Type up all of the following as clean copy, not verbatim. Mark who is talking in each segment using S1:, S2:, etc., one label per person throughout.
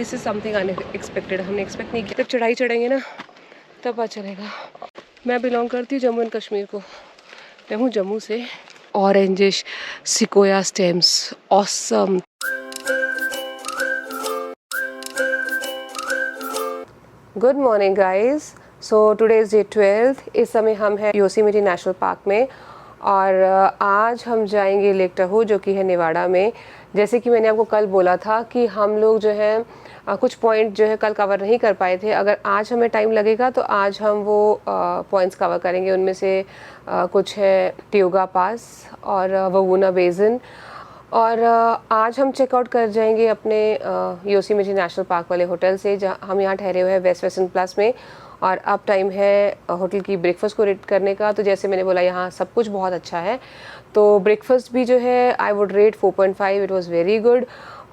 S1: This is something unexpected, हमने expect नहीं किया। जब चढ़ाई चढ़ेंगे ना तब पता चलेगा। मैं बिलोंग करती हूँ जम्मू एंड कश्मीर को, मैं हूँ जम्मू से। Orangish sequoia stems, awesome. Good morning guys. So today is day 12। इस समय हम हैं योसेमिटी नेशनल पार्क में और आज हम जाएंगे लेक टहू जो कि है नेवाड़ा में। जैसे कि मैंने आपको कल बोला था कि हम लोग जो है कुछ पॉइंट जो है कल कवर नहीं कर पाए थे। अगर आज हमें टाइम लगेगा तो आज हम वो पॉइंट्स कवर करेंगे। उनमें से कुछ है ट्यूगा पास और ववूना बेसिन। और आज हम चेकआउट कर जाएंगे अपने योसेमिटी नेशनल पार्क वाले होटल से, जहाँ हम यहाँ ठहरे हुए हैं वेस्ट वेस्टर्न प्लस में। और अब टाइम है होटल की ब्रेकफास्ट को रेट करने का। तो जैसे मैंने बोला यहाँ सब कुछ बहुत अच्छा है, तो ब्रेकफास्ट भी जो है I would rate 4.5। It was very good.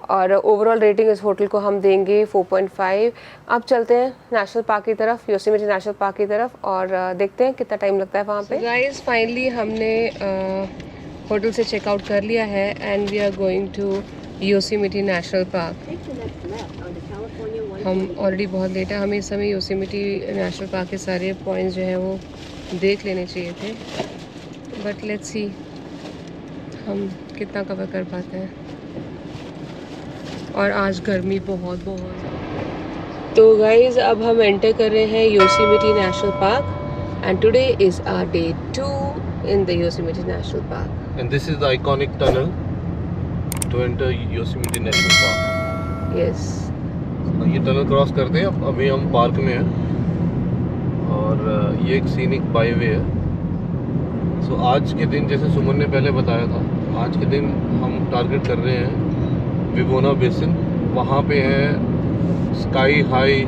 S1: और ओवरऑल रेटिंग इस होटल को हम देंगे 4.5। अब चलते हैं नेशनल पार्क की तरफ, योसेमिटी नेशनल पार्क की तरफ, और देखते हैं कितना टाइम लगता है वहाँ पे। गाइस फाइनली हमने होटल से चेकआउट कर लिया है and we are going to Yosemite national park. हम ऑलरेडी बहुत लेट है, हमें इस समय योसेमिटी नेशनल पार्क के सारे पॉइंट्स जो हैं वो देख लेने चाहिए थे, बट लेट्स सी हम कितना कवर कर पाते हैं। और आज गर्मी बहुत बहुत। तो गाइज अब हम एंटर कर रहे हैं Yosemite national park and today is our day 2 in the Yosemite National Park.
S2: And this is the iconic tunnel to enter Yosemite National Park.
S1: Yes.
S2: ये टनल क्रॉस करते हैं। अभी हम पार्क में हैं और ये एक सीनिक बाईवे है। सो आज के दिन, जैसे सुमन ने पहले बताया था, आज के दिन हम टारगेट कर रहे हैं विवोना बेसिन। वहाँ पे है स्काई हाई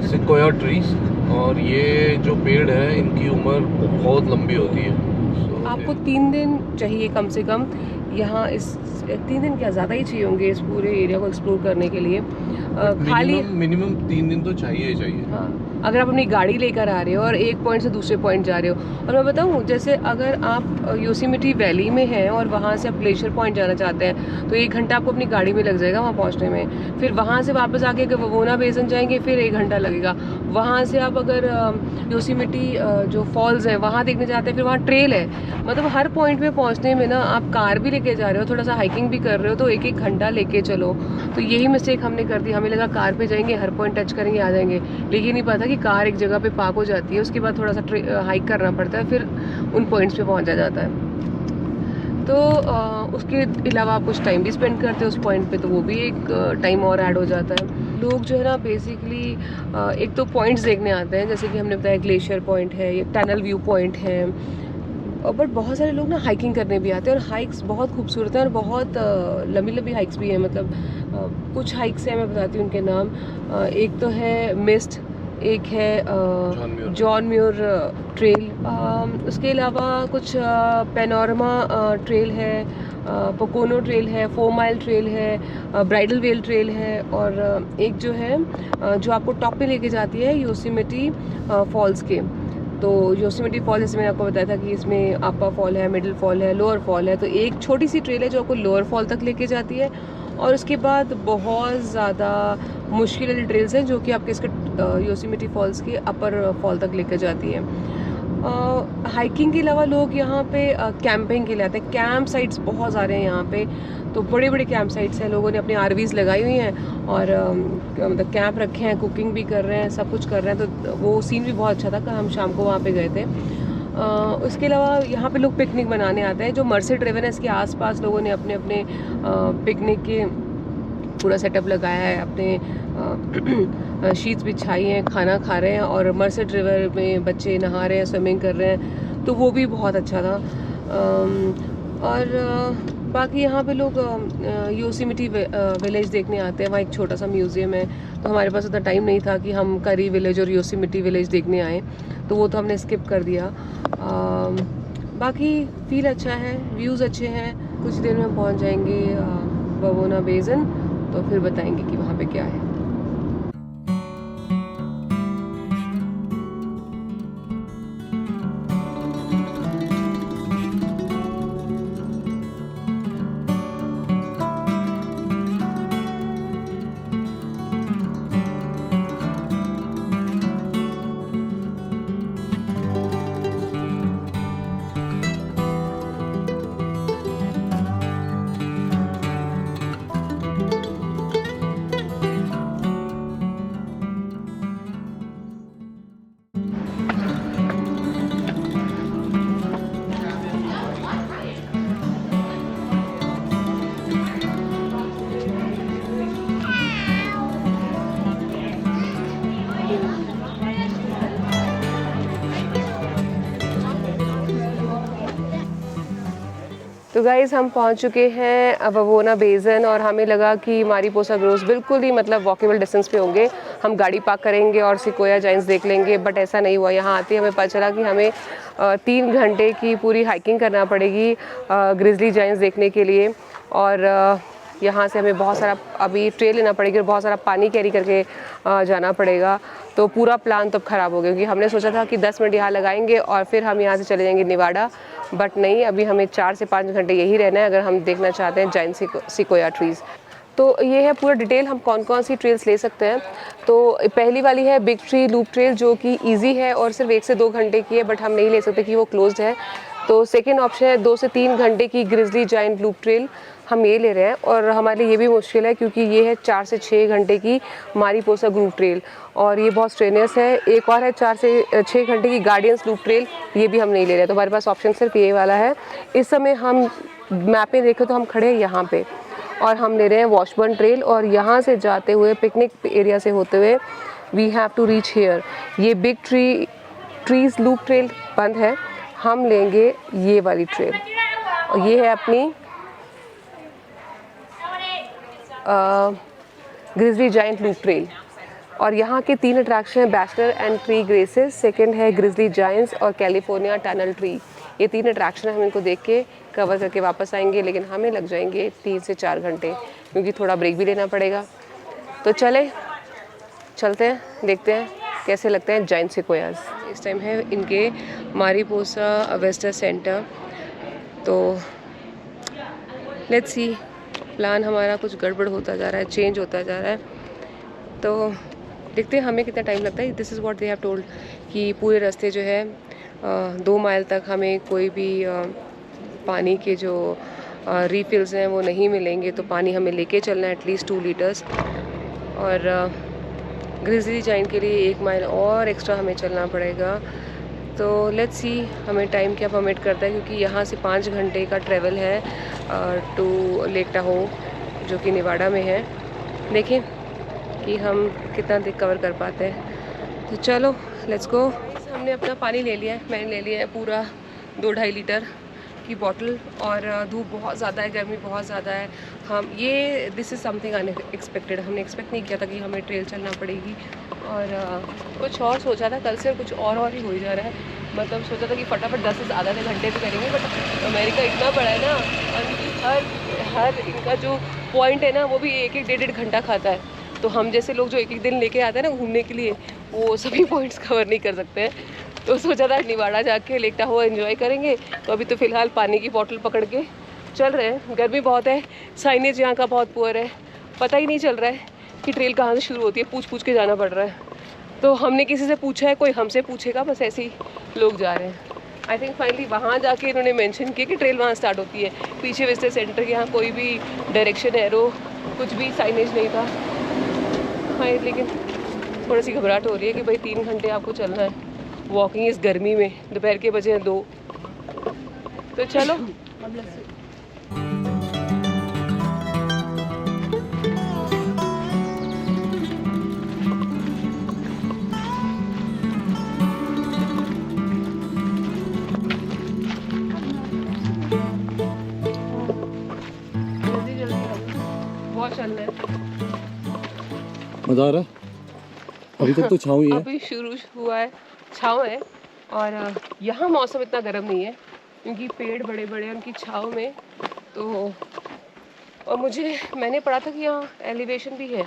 S2: सिकोया ट्रीज, और ये जो पेड़ है इनकी उम्र बहुत लंबी होती है।
S1: आपको 3 दिन चाहिए कम से कम यहाँ। इस 3 दिन क्या ज़्यादा ही चाहिए होंगे इस पूरे एरिया को एक्सप्लोर करने के लिए। खाली
S2: मिनिमम 3 दिन तो चाहिए ही चाहिए।
S1: हाँ, अगर आप अपनी गाड़ी लेकर आ रहे हो और एक पॉइंट से दूसरे पॉइंट जा रहे हो। और मैं बताऊँ, जैसे अगर आप योसेमिटी वैली में हैं और वहाँ से आप ग्लेशियर पॉइंट जाना चाहते हैं तो 1 घंटा आपको अपनी गाड़ी में लग जाएगा वहाँ पहुँचने में। फिर वहाँ से वापस आके अगर ववूना बेसिन जाएंगे फिर 1 घंटा लगेगा। वहाँ से आप अगर योसेमिटी जो फॉल्स हैं वहाँ देखने जाते हैं, फिर वहाँ ट्रेल है। मतलब हर पॉइंट पे पहुँचने में ना, आप कार भी लेके जा रहे हो, थोड़ा सा हाइकिंग भी कर रहे हो, तो 1-1 घंटा लेके चलो। तो यही मिस्टेक हमने कर दी। हमें लगा कार पे जाएंगे, हर पॉइंट टच करेंगे, आ जाएंगे, लेकिन नहीं पता कि कार एक जगह पे पार्क हो जाती है, उसके बाद थोड़ा सा हाइक करना पड़ता है, फिर उन पॉइंट्स पे पहुंचा जाता है। तो उसके अलावा आप कुछ टाइम भी स्पेंड करते हो उस पॉइंट पे, तो वो भी एक टाइम और ऐड हो जाता है। लोग जो है ना बेसिकली एक तो पॉइंट्स देखने आते हैं, जैसे कि हमने बताया ग्लेशियर पॉइंट है, ये टनल व्यू पॉइंट है, बट बहुत सारे लोग ना हाइकिंग करने भी आते हैं। और हाइक्स बहुत खूबसूरत है और बहुत लंबी लंबी हाइक्स भी हैं। मतलब कुछ हाइक्स हैं, मैं बताती हूँ उनके नाम। एक तो है मिस्ट, एक है जॉन म्यूर ट्रेल, उसके अलावा कुछ पैनोरमा ट्रेल है, पोकोनो ट्रेल है, 4 माइल ट्रेल है, ब्राइडल वेल ट्रेल है, और एक जो है जो आपको टॉप पे लेके जाती है योसेमिटी फॉल्स के। तो योसेमिटी फॉल, जैसे मैंने आपको बताया था कि इसमें अपर फॉल है, मिडिल फॉल है, लोअर फॉल है। तो एक छोटी सी ट्रेल है जो आपको लोअर फॉल तक लेके जाती है, और उसके बाद बहुत ज़्यादा मुश्किल वाली ट्रेल्स हैं जो कि आपके इसके योसेमिटी फॉल्स के अपर फॉल तक लेकर जाती हैं। हाइकिंग के अलावा लोग यहाँ पे कैंपिंग के लिए आते हैं। कैंप साइट्स बहुत सारे हैं यहाँ पे, तो बड़े बड़े कैंप साइट्स हैं। लोगों ने अपनी RVs लगाई हुई हैं और मतलब कैंप रखे हैं, कुकिंग भी कर रहे हैं, सब कुछ कर रहे हैं। तो वो सीन भी बहुत अच्छा था कि हम शाम को वहाँ पे गए थे। उसके अलावा यहाँ पे लोग पिकनिक बनाने आते हैं। जो मर्सिड रिवर है इसके आसपास लोगों ने अपने अपने पिकनिक के पूरा सेटअप लगाया है, अपने शीट्स बिछाई हैं, खाना खा रहे हैं, और मर्सिड रिवर में बच्चे नहा रहे हैं, स्विमिंग कर रहे हैं। तो वो भी बहुत अच्छा था। और बाकी यहाँ पे लोग योसेमिटी विलेज देखने आते हैं। वहाँ एक छोटा सा म्यूज़ियम है, तो हमारे पास उतना टाइम नहीं था कि हम करी विलेज और योसेमिटी विलेज देखने आए, तो वो तो हमने स्किप कर दिया। बाकी फील अच्छा है, व्यूज़ अच्छे हैं। कुछ देर में पहुँच जाएंगे ववूना बेसिन, तो फिर बताएंगे कि वहाँ पे क्या है। तो गाइज़ हम पहुंच चुके हैं ववोना बेसन और हमें लगा कि मारीपोसा ग्रोव्स बिल्कुल ही मतलब वॉकेबल डिस्टेंस पे होंगे, हम गाड़ी पार्क करेंगे और सिकोया जाइंट्स देख लेंगे, बट ऐसा नहीं हुआ। यहाँ आते हमें पता चला कि हमें 3 घंटे की पूरी हाइकिंग करना पड़ेगी ग्रिजली जाइंट्स देखने के लिए। और यहाँ से हमें बहुत सारा अभी ट्रेल लेना पड़ेगी और बहुत सारा पानी कैरी करके जाना पड़ेगा। तो पूरा प्लान तो ख़राब हो गया, क्योंकि हमने सोचा था कि 10 मिनट यहाँ लगाएंगे और फिर हम यहाँ से चले जाएंगे नेवाडा, बट नहीं, अभी हमें 4 से 5 घंटे यही रहना है अगर हम देखना चाहते हैं जाइंट सिकोया ट्रीज़। तो ये है पूरा डिटेल, हम कौन कौन सी ट्रेल्स ले सकते हैं। तो पहली वाली है बिग ट्री लूप ट्रेल, जो कि ईजी है और सिर्फ 1 से 2 घंटे की है, बट हम नहीं ले सकते कि वो क्लोज्ड है। तो सेकेंड ऑप्शन है 2 से 3 घंटे की ग्रिजली जाइंट लूप ट्रेल, हम ये ले रहे हैं। और हमारे लिए ये भी मुश्किल है क्योंकि ये है 4 से 6 घंटे की मारीपोसा ग्रूव ट्रेल और ये बहुत स्ट्रेनियस है। एक और है 4 से 6 घंटे की गार्डियंस लूप ट्रेल, ये भी हम नहीं ले रहे। तो हमारे पास ऑप्शन सिर्फ ये वाला है। इस समय हम मैप में देखें तो हम खड़े हैं यहाँ पे और हम ले रहे हैं वॉशबर्न ट्रेल, और यहाँ से जाते हुए पिकनिक एरिया से होते हुए we have to reach here. ये बिग ट्रीज लूप ट्रेल बंद है, हम लेंगे ये वाली ट्रेल और ये है अपनी ग्रिजली जाइंट लूप ट्रेल। और यहाँ के 3 अट्रैक्शन है, bachelor and tree graces, second है ग्रिजली जाइंट्स और कैलिफोर्निया टनल ट्री। ये 3 अट्रैक्शन है, हम इनको देख के कवर करके वापस आएंगे, लेकिन हमें लग जाएंगे 3 से 4 घंटे क्योंकि थोड़ा ब्रेक भी लेना पड़ेगा। तो चलते हैं, देखते हैं कैसे लगते हैं जाइंट सिकोयाज। इस टाइम है इनके मारीपोसा विजिटर सेंटर। तो लेट्स सी, प्लान हमारा कुछ गड़बड़ होता जा रहा है, चेंज होता जा रहा है। तो देखते हैं हमें कितना टाइम लगता है। This is what they have told कि पूरे रास्ते जो है 2 माइल तक हमें कोई भी पानी के जो रीफिल्स हैं वो नहीं मिलेंगे, तो पानी हमें लेके चलना है एटलीस्ट 2 लीटर्स। और ग्रिजली जाइंट के लिए 1 माइल और एक्स्ट्रा हमें चलना पड़ेगा। तो लेट्स सी हमें टाइम क्या परमिट करता है, क्योंकि यहाँ से 5 घंटे का ट्रैवल है टू लेक टाहो जो कि नेवाडा में है। देखें कि हम कितना देर कवर कर पाते हैं। तो चलो लेट्स गो। हमने अपना पानी ले लिया है, मैंने ले लिया है पूरा 2-2.5 लीटर की बॉटल। और धूप बहुत ज़्यादा है, गर्मी बहुत ज़्यादा है। हम ये दिस इज़ समथिंग अनएक्सपेक्टेड, हमने एक्सपेक्ट नहीं किया था कि हमें ट्रेल चलना पड़ेगी। और कुछ और सोचा था कल से, कुछ और ही हो जा रहा है। मतलब सोचा था कि फटाफट 10 से आधे घंटे पे करेंगे, बट अमेरिका इतना बड़ा है ना, और हर इनका जो पॉइंट है ना वो भी 1-1 डेढ़ घंटा खाता है। तो हम जैसे लोग जो 1-1 दिन लेके आते हैं ना घूमने के लिए, वो सभी पॉइंट्स कवर नहीं कर सकते हैं। तो सोचा था नेवाडा जाके लेक टाहो एंजॉय करेंगे। तो अभी तो फ़िलहाल पानी की बोतल पकड़ के चल रहे हैं। गर्मी बहुत है, साइनेज यहाँ का बहुत पुअर है, पता ही नहीं चल रहा है कि ट्रेल कहाँ से शुरू होती है, पूछ के जाना पड़ रहा है। तो हमने किसी से पूछा है, कोई हमसे पूछेगा, बस ऐसे ही लोग जा रहे हैं। आई थिंक फाइनली वहाँ जाके इन्होंने मेंशन किया कि ट्रेल वहाँ स्टार्ट होती है। पीछे विजिटर सेंटर के यहाँ कोई भी डायरेक्शन एरो कुछ भी साइनेज नहीं था। हाँ, लेकिन थोड़ी सी घबराहट हो रही है कि भाई 3 घंटे आपको चलना है वॉकिंग इस गर्मी में, दोपहर के बजे हैं 2। तो चलो बहुत चलना है।
S2: मज़ा आ रहा है? अभी तक तो छाँव ही है।
S1: अभी शुरू हुआ है, छाँव है। और यहाँ मौसम इतना गर्म नहीं है क्योंकि पेड़ बड़े बड़े हैं उनकी छाँव में। तो और मैंने पढ़ा था कि यहाँ एलिवेशन भी है,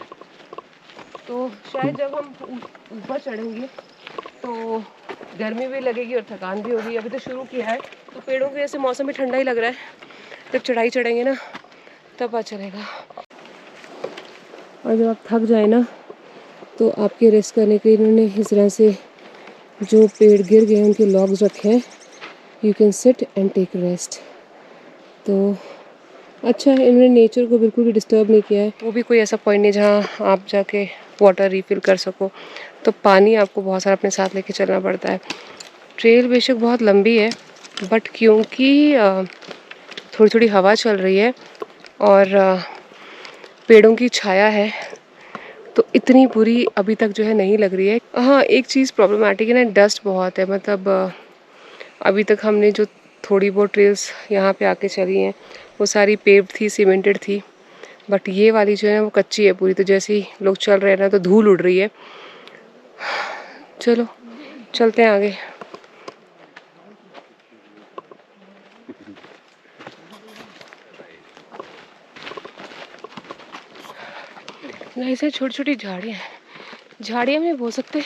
S1: तो शायद जब हम ऊपर चढ़ेंगे तो गर्मी भी लगेगी और थकान भी होगी। अभी तो शुरू किया है तो पेड़ों की वजह से मौसम भी ठंडा ही लग रहा है। जब चढ़ाई चढ़ेंगे ना तब पता चलेगा। और जब आप थक जाए ना तो आपके रेस्ट करने के लिए इन्होंने इस तरह से जो पेड़ गिर गए उनके लॉग्स रखे हैं, you can sit and take rest. तो अच्छा है, इन्होंने नेचर को बिल्कुल भी डिस्टर्ब नहीं किया है। वो भी कोई ऐसा पॉइंट नहीं जहाँ आप जाके वाटर रिफ़िल कर सको। तो पानी आपको बहुत सारा अपने साथ लेके चलना पड़ता है। ट्रेल बेशक बहुत लंबी है, बट क्योंकि थोड़ी थोड़ी हवा चल रही है और पेड़ों की छाया है तो इतनी बुरी अभी तक जो है नहीं लग रही है। हाँ, एक चीज़ प्रॉब्लमेटिक है ना, डस्ट बहुत है। मतलब अभी तक हमने जो थोड़ी बहुत ट्रेल्स यहाँ पे आके चली हैं, वो सारी पेव्ड थी, सीमेंटेड थी, बट ये वाली जो है वो कच्ची है पूरी। तो जैसे ही लोग चल रहे हैं ना तो धूल उड़ रही है। चलो चलते हैं आगे। ऐसे छोटी छोटी झाड़ियाँ हैं, झाड़ियाँ में बोल सकते,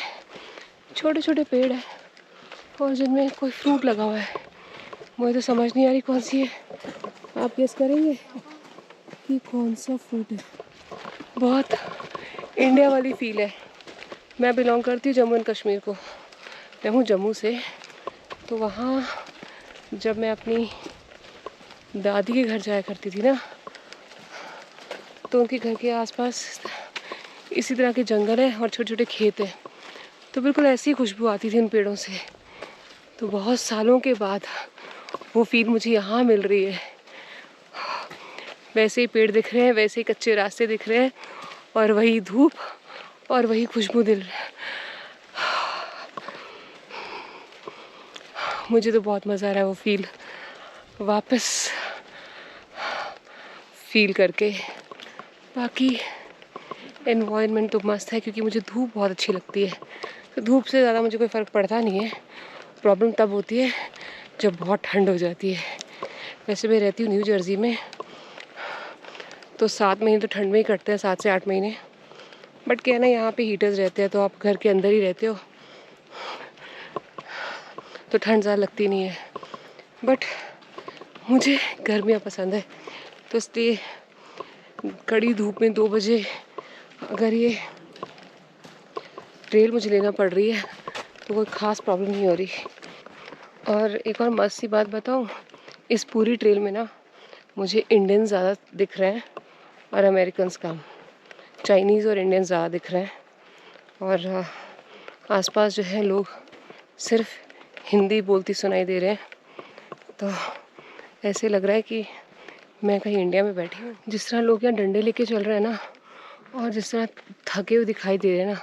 S1: छोटे छोटे पेड़ हैं और जिनमें कोई फ्रूट लगा हुआ है। मुझे तो समझ नहीं आ रही कौन सी है, आप गेस करेंगे कि कौन सा फ्रूट है। बहुत इंडिया वाली फील है। मैं बिलोंग करती हूँ जम्मू एंड कश्मीर को, मैं हूँ जम्मू से। तो वहाँ जब मैं अपनी दादी के घर जाया करती थी ना, तो उनके घर के आसपास इसी तरह के जंगल है और छोटे छोटे खेत हैं, तो बिल्कुल ऐसी खुशबू आती थी उन पेड़ों से। तो बहुत सालों के बाद वो फील मुझे यहाँ मिल रही है। वैसे ही पेड़ दिख रहे हैं, वैसे ही कच्चे रास्ते दिख रहे हैं और वही धूप और वही खुशबू दिल। मुझे तो बहुत मज़ा आ रहा है वो फील वापस फील करके। बाकी एनवायरनमेंट तो मस्त है, क्योंकि मुझे धूप बहुत अच्छी लगती है। तो धूप से ज़्यादा मुझे कोई फ़र्क पड़ता नहीं है। प्रॉब्लम तब होती है जब बहुत ठंड हो जाती है। वैसे मैं रहती हूँ न्यू जर्सी में, तो 7 महीने तो ठंड में ही कटते हैं, 7 से 8 महीने। बट क्या है ना, यहाँ पे हीटर्स रहते हैं, तो आप घर के अंदर ही रहते हो, तो ठंड ज़्यादा लगती नहीं है। बट मुझे गर्मियाँ पसंद है, तो इसलिए कड़ी धूप में 2 बजे अगर ये ट्रेल मुझे लेना पड़ रही है तो कोई ख़ास प्रॉब्लम नहीं हो रही। और एक और मस्त सी बात बताऊँ, इस पूरी ट्रेल में ना मुझे इंडियन ज़्यादा दिख रहे हैं और अमेरिकन्स कम। चाइनीज़ और इंडियन ज़्यादा दिख रहे हैं, और आसपास जो है लोग सिर्फ हिंदी बोलती सुनाई दे रहे हैं। तो ऐसे लग रहा है कि मैं कहीं इंडिया में बैठी हूँ। जिस तरह लोग यहाँ डंडे लेके चल रहे हैं ना, और जिस तरह थके हुए दिखाई दे रहे हैं ना,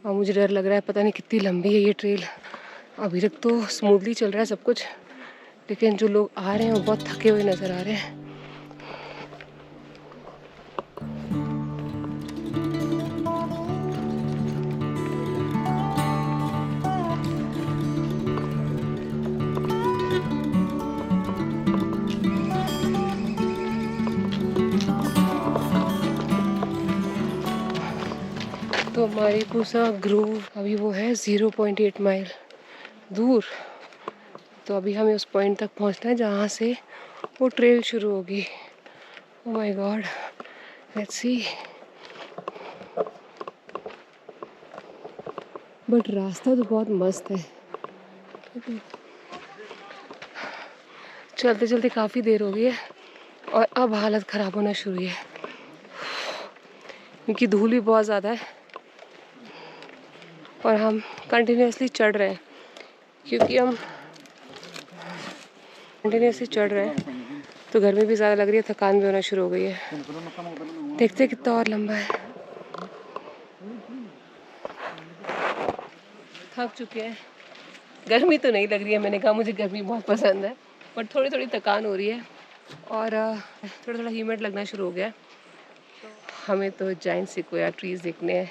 S1: और मुझे डर लग रहा है, पता नहीं कितनी लंबी है ये ट्रेल। अभी तक तो स्मूथली चल रहा है सब कुछ, लेकिन जो लोग आ रहे हैं वो बहुत थके हुए नज़र आ रहे हैं। तो हमारी पूसा ग्रूव अभी वो है 0.8 माइल दूर। तो अभी हमें उस पॉइंट तक पहुंचना है जहाँ से वो ट्रेल शुरू होगी। Oh my God, let's see. But रास्ता तो बहुत मस्त है। चलते चलते काफ़ी देर हो गई है और अब हालत ख़राब होना शुरू है, क्योंकि धूल भी बहुत ज़्यादा है और हम कंटिन्यूसली चढ़ रहे हैं। क्योंकि हम कंटिन्यूसली चढ़ रहे हैं तो गर्मी भी ज़्यादा लग रही है, थकान भी होना शुरू हो गई है। देखते हैं कितना और लंबा है। थक चुके हैं। गर्मी तो नहीं लग रही है, मैंने कहा मुझे गर्मी बहुत पसंद है, बट थोड़ी थोड़ी थकान हो रही है और थोड़ा थोड़ा हीट लगना शुरू हो गया। हमें तो जायंट सिक्वोया ट्रीज देखने हैं,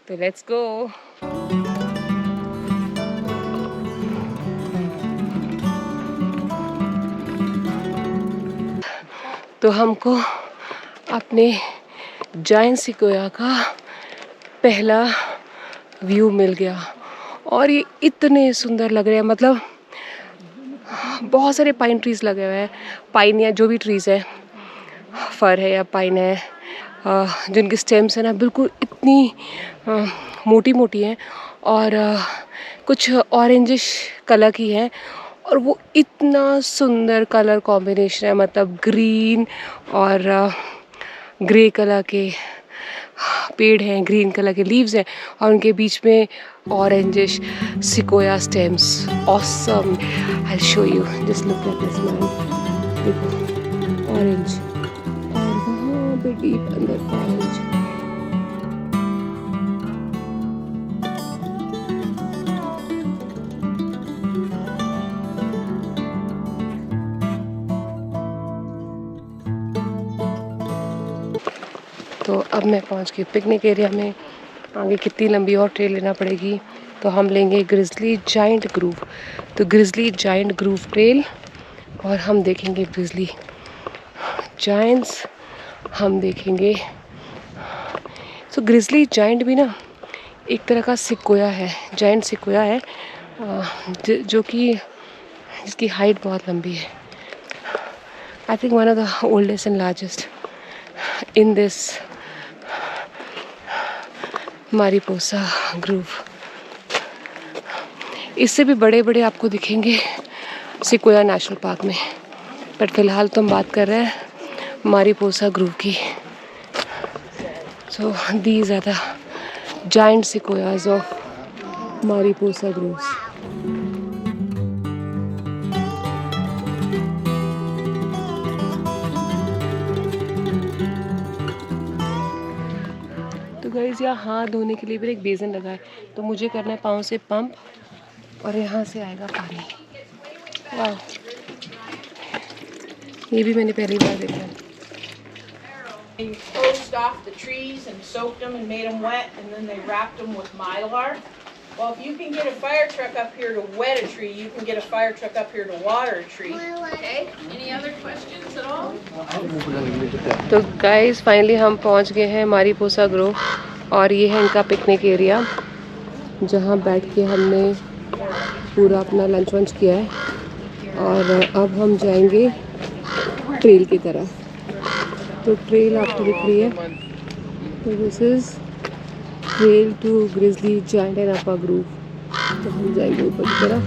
S1: तो लेट्स गो। तो हमको अपने जायंट सिक्वोया का पहला व्यू मिल गया और ये इतने सुंदर लग रहे हैं। मतलब बहुत सारे पाइन ट्रीज़ लगे हुए हैं, पाइन या जो भी ट्रीज़ है, फर है या पाइन है, जिनकी स्टेम्स है ना बिल्कुल इतनी मोटी मोटी हैं और कुछ ऑरेंजिश कलर की है, और वो इतना सुंदर कलर कॉम्बिनेशन है। मतलब ग्रीन और ग्रे कलर के पेड़ हैं, ग्रीन कलर के लीव्स हैं और उनके बीच में orangish sequoia stems. Awesome, I show you, just look at this man. देखो ऑरेंज, और वहाँ पे डीप अंदर ऑरेंज। अब मैं पहुंच गई पिकनिक एरिया में। आगे कितनी लंबी और ट्रेल लेना पड़ेगी, तो हम लेंगे ग्रिजली जाइंट ग्रूव। तो ग्रिजली जाइंट ग्रूव ट्रेल, और हम देखेंगे ग्रिजली जाइंट्स, हम देखेंगे। सो ग्रिजली जाइंट भी ना एक तरह का सिक्वोया है, जाइंट सिक्वोया है, जो कि जिसकी हाइट बहुत लंबी है। I think one of the oldest and largest in this Mariposa grove. इससे भी बड़े बड़े आपको दिखेंगे सिक्वोया नेशनल पार्क में, बट फिलहाल तो हम बात कर रहे हैं मारिपोसा ग्रूव की। So these are the giant sequoias of Mariposa groves. तो गाइस यहाँ हाथ धोने के लिए भी एक बेसिन लगा है, तो मुझे करना है पाँव से पंप और यहाँ से आएगा पानी। वाह, ये भी मैंने पहली बार देखा है।
S3: They closed off the trees and soaked them and made them wet, and then they wrapped them with mylar. Well, if you can get a fire truck up here to wet a tree, you can get a fire truck up here to water a tree. Okay? Any other questions at all?
S1: तो guys finally हम पहुंच गए हैं मारिपोसा Grove, और ये है इनका picnic area जहां बैठ के हमने पूरा अपना लंच वंच किया है। और अब हम जाएंगे ट्रेल की तरफ। तो ट्रेल आपको दिख रही है, तो this is trail to grizzly giant and upper grove. तो हम जाएंगे ऊपर की तरफ।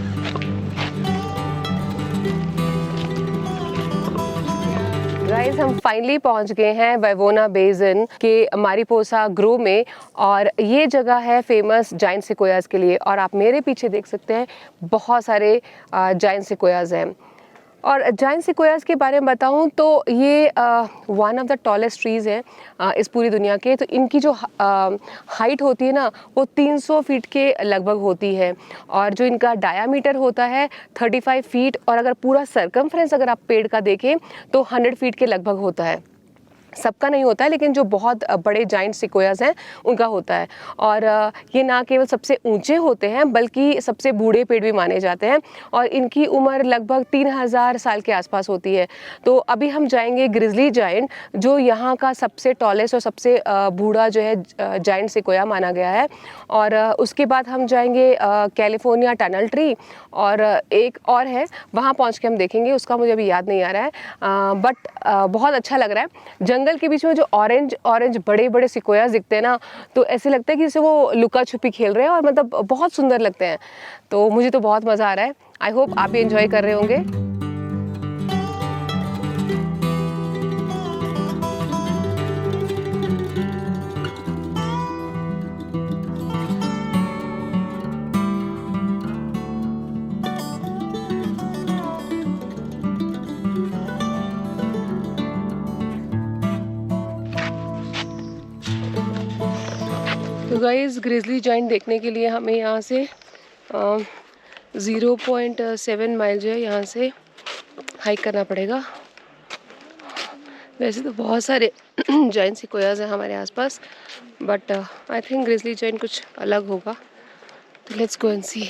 S1: गाइस हम फाइनली पहुंच गए हैं वाइवोना बेसिन के मारिपोसा ग्रोव में, और ये जगह है फेमस जाइंट सिक्वोयाज के लिए। और आप मेरे पीछे देख सकते हैं बहुत सारे जाइंट सिक्वोयाज हैं। और जाइंट सिक्वोयाज के बारे में बताऊं तो ये one of the tallest trees है इस पूरी दुनिया के। तो इनकी जो हाइट होती है ना वो 300 फीट के लगभग होती है, और जो इनका डायामीटर होता है 35 फीट, और अगर पूरा सर्कमफ्रेंस अगर आप पेड़ का देखें तो 100 फीट के लगभग होता है। सबका नहीं होता है, लेकिन जो बहुत बड़े जाइंट सिक्वोयाज हैं उनका होता है। और ये ना केवल सबसे ऊंचे होते हैं बल्कि सबसे बूढ़े पेड़ भी माने जाते हैं, और इनकी उम्र लगभग 3000 साल के आसपास होती है। तो अभी हम जाएंगे ग्रिजली जाइंट, जो यहाँ का सबसे टॉलेस्ट और सबसे बूढ़ा जो है जाइंट सिक्वोया माना गया है। और उसके बाद हम जाएंगे कैलिफोर्निया टनल ट्री, और एक और है वहाँ पहुँच के हम देखेंगे, उसका मुझे अभी याद नहीं आ रहा है, बट बहुत अच्छा लग रहा है। जंगल के बीच में जो ऑरेंज ऑरेंज बड़े बड़े सिक्वोयाज दिखते हैं ना, तो ऐसे लगता है कि जैसे वो लुका छुपी खेल रहे हैं, और मतलब बहुत सुंदर लगते हैं। तो मुझे तो बहुत मज़ा आ रहा है। आई होप आप भी एंजॉय कर रहे होंगे। तो गाइस ग्रिजली जाइंट देखने के लिए हमें यहाँ से 0.7 माइल जो है यहाँ से हाइक करना पड़ेगा। वैसे तो बहुत सारे जाइंट सिक्वोयाज हैं हमारे आसपास, but I think grizzly giant कुछ अलग होगा। तो लेट्स गो एंड सी।